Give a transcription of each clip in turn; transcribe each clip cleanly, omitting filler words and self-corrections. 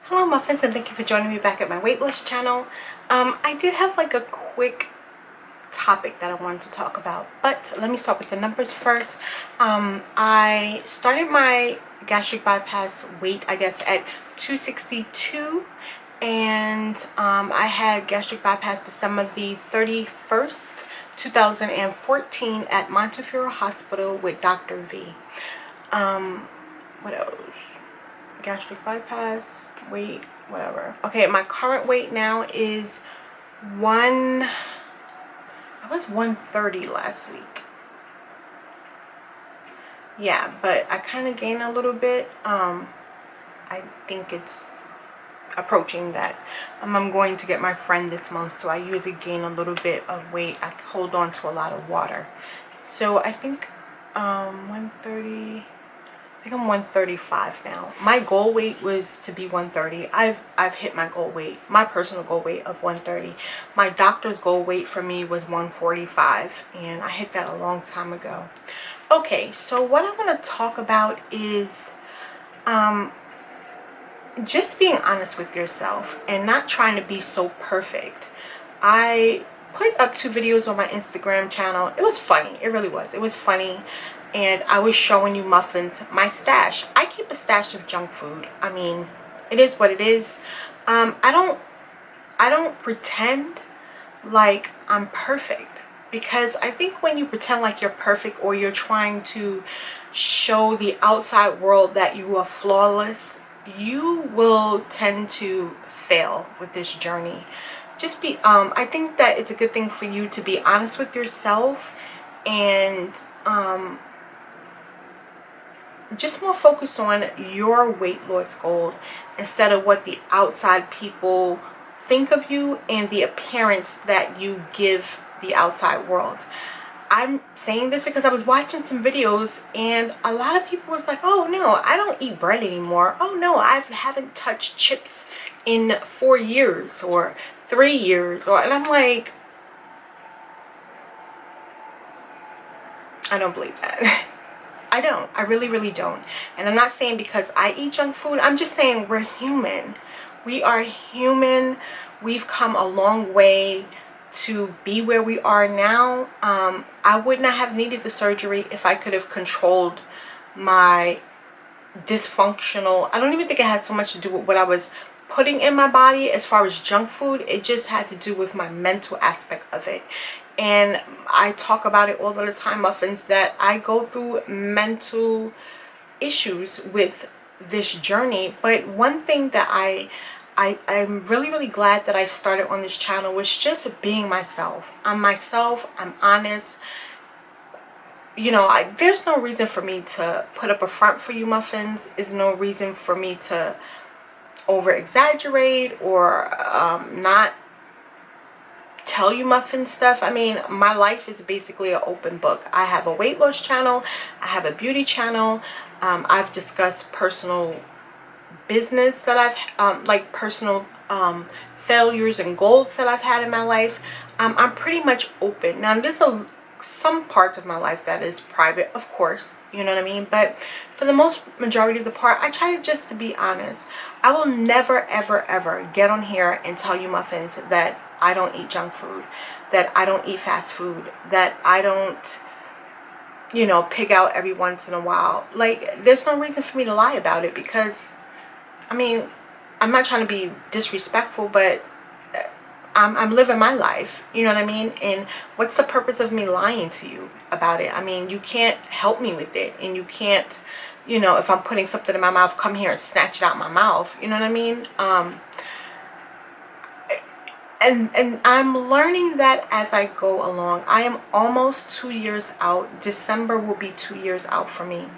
Hello Muffins, and thank you for joining me back at my weight loss channel. I did have like a quick topic that I wanted to talk about, but let me start with the numbers first. I started my gastric bypass weight, I guess, at 262, and I had gastric bypass December the 31st, 2014 at Montefiore Hospital with Dr. V. What else? Gastric bypass, weight, whatever. Okay, my current weight now is I was 130 last week. Yeah, but I kind of gained a little bit. I think it's approaching that. I'm going to get my friend this month, so I usually gain a little bit of weight. I hold on to a lot of water. So I think 130. I think I'm 135 now. My goal weight was to be 130. I've hit my goal weight, my personal goal weight of 130. My doctor's goal weight for me was 145, and I hit that a long time ago. Okay, so what I want to talk about is just being honest with yourself and not trying to be so perfect. I put up 2 videos on my Instagram channel. It was funny. It really was. It was funny. And I was showing you muffins, my stash. I keep a stash of junk food. I mean, it is what it is. I don't pretend like I'm perfect, because I think when you pretend like you're perfect, or you're trying to show the outside world that you are flawless, you will tend to fail with this journey. Just be I think that it's a good thing for you to be honest with yourself, and just more focus on your weight loss goal instead of what the outside people think of you and the appearance that you give the outside world. I'm saying this because I was watching some videos and a lot of people was like, oh no, I don't eat bread anymore. Oh no, I haven't touched chips in 4 years or 3 years. And I'm like, I don't believe that. I don't. I really don't. And I'm not saying because I eat junk food. I'm just saying we're human. We are human. We've come a long way to be where we are now. I would not have needed the surgery if I could have controlled my dysfunctional. I don't even think it has so much to do with what I was putting in my body as far as junk food. It just had to do with my mental aspect of it. And I talk about it all the time, Muffins, that I go through mental issues with this journey. But one thing that I'm really glad that I started on this channel was just being myself. I'm myself. I'm honest. You know, there's no reason for me to put up a front for you, Muffins. There's no reason for me to over exaggerate or not tell you muffin stuff. I mean, my life is basically an open book. I have a weight loss channel. I have a beauty channel. I've discussed personal business that I've like personal failures and goals that I've had in my life. I'm pretty much open. Now there's some parts of my life that is private, of course, you know what I mean, but for the most majority of the part, I try to just to be honest. I will never ever get on here and tell you, Muffins, that I don't eat junk food, that I don't eat fast food, that I don't, you know, pig out every once in a while. Like, there's no reason for me to lie about it, because I mean, I'm not trying to be disrespectful, but I'm living my life, you know what I mean? And what's the purpose of me lying to you about it? I mean, you can't help me with it, and you can't, you know, if I'm putting something in my mouth, come here and snatch it out my mouth, you know what I mean? And I'm learning that as I go along. I am almost 2 years out. December will be 2 years out for me.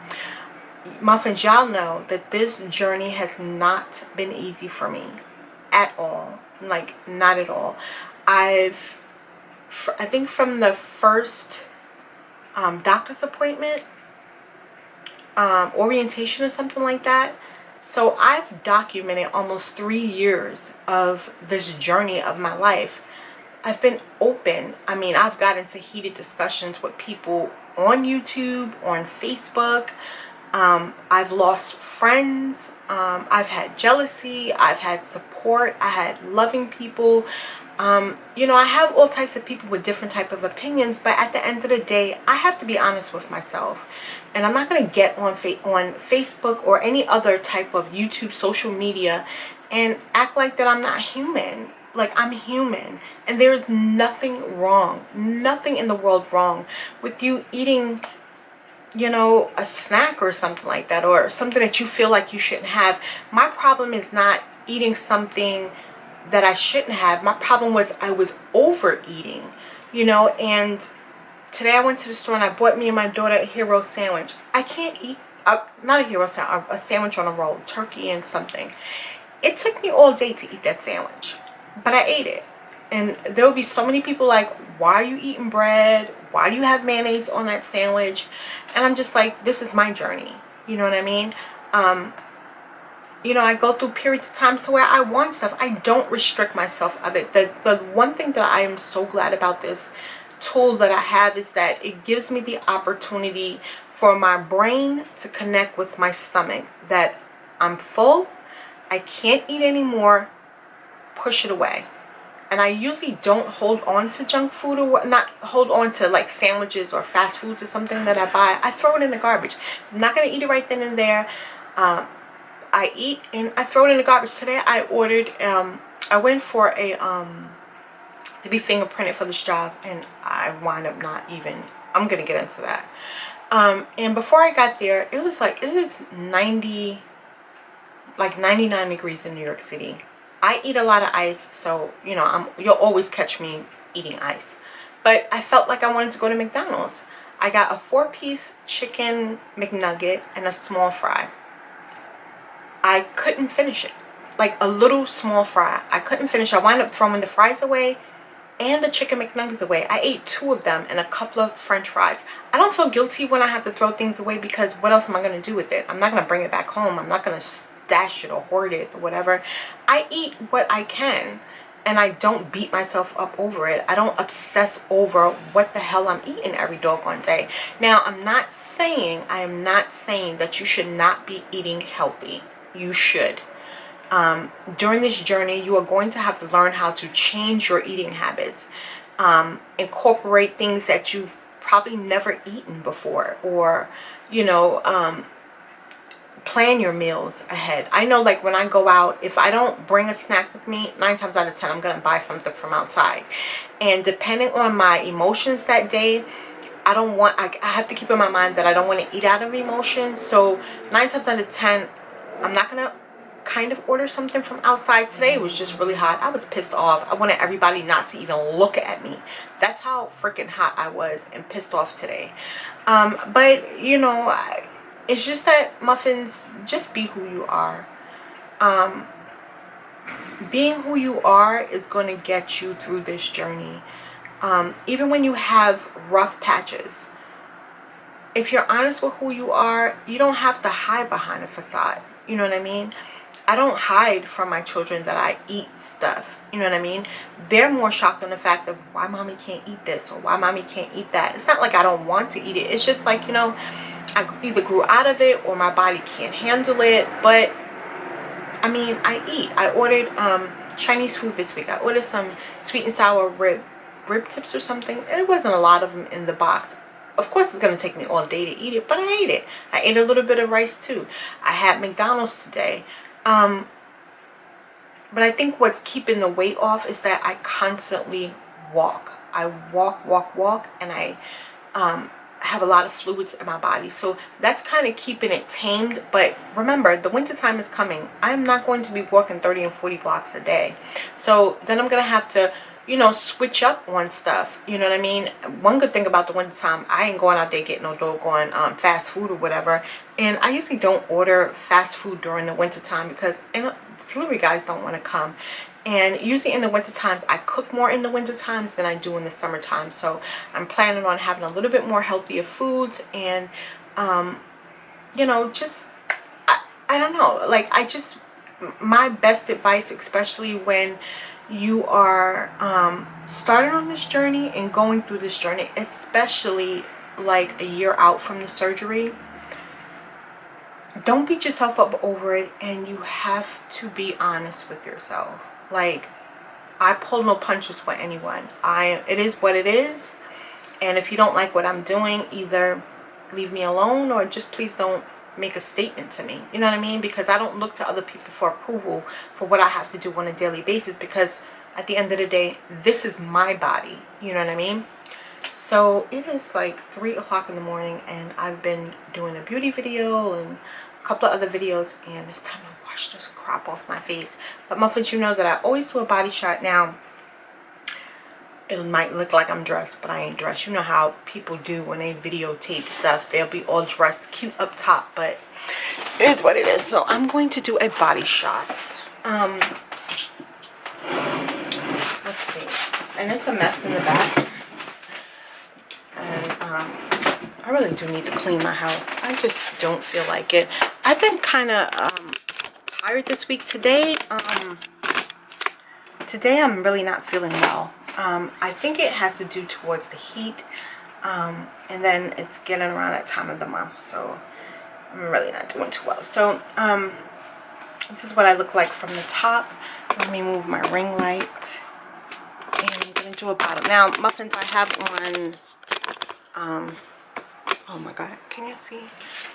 Muffins, y'all know that this journey has not been easy for me at all. Like, not at all. I think from the first doctor's appointment, orientation or something like that. So I've documented almost 3 years of this journey of my life. I've been open. I mean, I've gotten into heated discussions with people on YouTube, on Facebook, I've lost friends. I've had jealousy. I've had support. I had loving people. You know, I have all types of people with different type of opinions, but at the end of the day, I have to be honest with myself. And I'm not going to get on Facebook or any other type of YouTube social media and act like that I'm not human. Like, I'm human. And there is nothing wrong, nothing in the world wrong with you eating, you know, a snack or something like that, or something that you feel like you shouldn't have. My problem is not eating something that I shouldn't have. My problem was I was overeating, you know. And today I went to the store and I bought me and my daughter a hero sandwich. I can't eat, not a hero sandwich, a sandwich on a roll, turkey and something. It took me all day to eat that sandwich, but I ate it. And there will be so many people like, why are you eating bread? Why do you have mayonnaise on that sandwich? And I'm just like, this is my journey. You know what I mean? You know, I go through periods of time to where I want stuff. I don't restrict myself of it. The one thing that I am so glad about this tool that I have is that it gives me the opportunity for my brain to connect with my stomach. That I'm full. I can't eat anymore. Push it away. And I usually don't hold on to junk food, or not hold on to like sandwiches or fast foods or something that I buy. I throw it in the garbage. I'm not going to eat it right then and there. I eat and I throw it in the garbage. Today I ordered, I went for a, to be fingerprinted for this job, and I wound up not even, I'm going to get into that. And before I got there, it was 90, like 99 degrees in New York City. I eat a lot of ice, so, you know, you'll always catch me eating ice. But I felt like I wanted to go to McDonald's. I got a 4-piece chicken McNugget and a small fry. I couldn't finish it. Like a little small fry. I couldn't finish. I wound up throwing the fries away and the chicken McNuggets away. I ate 2 of them and a couple of French fries. I don't feel guilty when I have to throw things away, because what else am I going to do with it? I'm not going to bring it back home. I'm not going to stash it or hoard it or whatever. I eat what I can, and I don't beat myself up over it. I don't obsess over what the hell I'm eating every doggone day. Now, I am not saying that you should not be eating healthy. You should. During this journey, you are going to have to learn how to change your eating habits, incorporate things that you've probably never eaten before, or, you know, plan your meals ahead. I know, like, when I go out, if I don't bring a snack with me, 9 times out of 10 I'm going to buy something from outside. And depending on my emotions that day, I have to keep in my mind that I don't want to eat out of emotion. So 9 times out of 10 I'm not going to kind of order something from outside. Today it was just really hot. I was pissed off. I wanted everybody not to even look at me. That's how freaking hot I was and pissed off today. But, you know, it's just that, muffins, just be who you are. Being who you are is going to get you through this journey. Even when you have rough patches, if you're honest with who you are, you don't have to hide behind a facade. You know what I mean? I don't hide from my children that I eat stuff. You know what I mean? They're more shocked on the fact of why mommy can't eat this or why mommy can't eat that. It's not like I don't want to eat it. It's just like, you know, I either grew out of it or my body can't handle it. But I mean, I eat. I ordered Chinese food this week. I ordered some sweet and sour rib tips or something. It wasn't a lot of them in the box. Of course, it's going to take me all day to eat it, but I ate it. I ate a little bit of rice too. I had McDonald's today. But I think what's keeping the weight off is that I constantly walk. I walk, and I have a lot of fluids in my body. So that's kind of keeping it tamed. But remember, the winter time is coming. I'm not going to be walking 30 and 40 blocks a day. So then I'm going to have to, you know, switch up on stuff. You know what I mean? One good thing about the winter time, I ain't going out there getting no doggone fast food or whatever. And I usually don't order fast food during the winter time because delivery guys don't want to come. And usually in the winter times, I cook more in the winter times than I do in the summertime. So I'm planning on having a little bit more healthier foods. And, you know, just, I don't know. Like, my best advice, especially when you are starting on this journey and going through this journey, especially like a year out from the surgery, don't beat yourself up over it, and you have to be honest with yourself. Like, I pull no punches with anyone. It is what it is, and if you don't like what I'm doing, either leave me alone or just please don't make a statement to me. You know what I mean? Because I don't look to other people for approval for what I have to do on a daily basis, because at the end of the day, this is my body. You know what I mean? So it is like 3 o'clock in the morning, and I've been doing a beauty video and a couple of other videos, and it's time to wash this crap off my face. But Muffins, you know that I always do a body shot. Now, it might look like I'm dressed, but I ain't dressed. You know how people do when they videotape stuff. They'll be all dressed cute up top, but it is what it is. So I'm going to do a body shot. Let's see. And it's a mess in the back. And I really do need to clean my house. I just don't feel like it. I've been kind of tired this week. Today I'm really not feeling well. I think it has to do towards the heat, and then it's getting around that time of the month, so I'm really not doing too well. So this is what I look like from the top. Let me move my ring light, and I'm gonna do a bottom. Now, Muffins, I have on oh my god, can you see?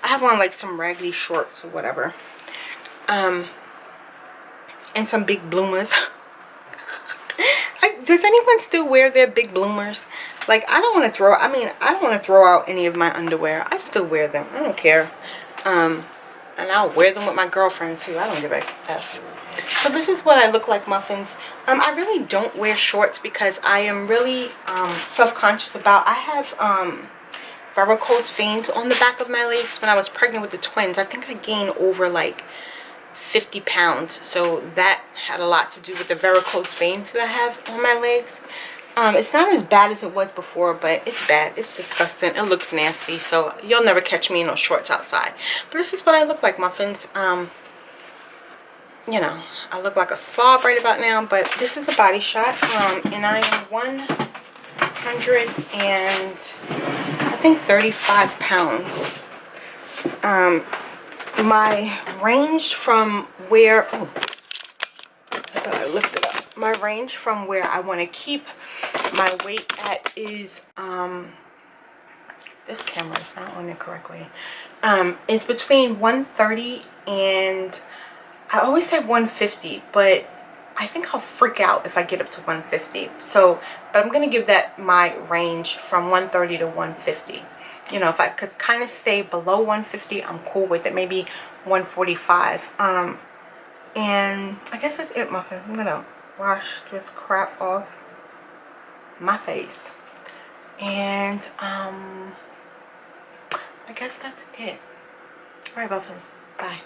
I have on like some raggedy shorts or whatever, and some big bloomers. Does anyone still wear their big bloomers? Like, I don't want to throw, I don't want to throw out any of my underwear. I still wear them. I don't care. And I'll wear them with my girlfriend too. I don't give a F. So this is what I look like, Muffins. I really don't wear shorts because I am really self-conscious about, I have varicose veins on the back of my legs. When I was pregnant with the twins, I think I gained over like 50 pounds, so that had a lot to do with the varicose veins that I have on my legs. It's not as bad as it was before, but it's bad. It's disgusting. It looks nasty, so you'll never catch me in no shorts outside. But this is what I look like, Muffins. You know, I look like a slob right about now, but this is a body shot, and I am 135 pounds. My range from where, oh, I thought I lifted up. My range from where I want to keep my weight at is, this camera is not on it correctly, is between 130 and, I always say 150, but I think I'll freak out if I get up to 150. So, but I'm going to give that my range from 130 to 150. You know, if I could kind of stay below 150, I'm cool with it. Maybe 145. And I guess that's it, Muffin. I'm gonna wash this crap off my face. And I guess that's it. All right, Muffins. Bye.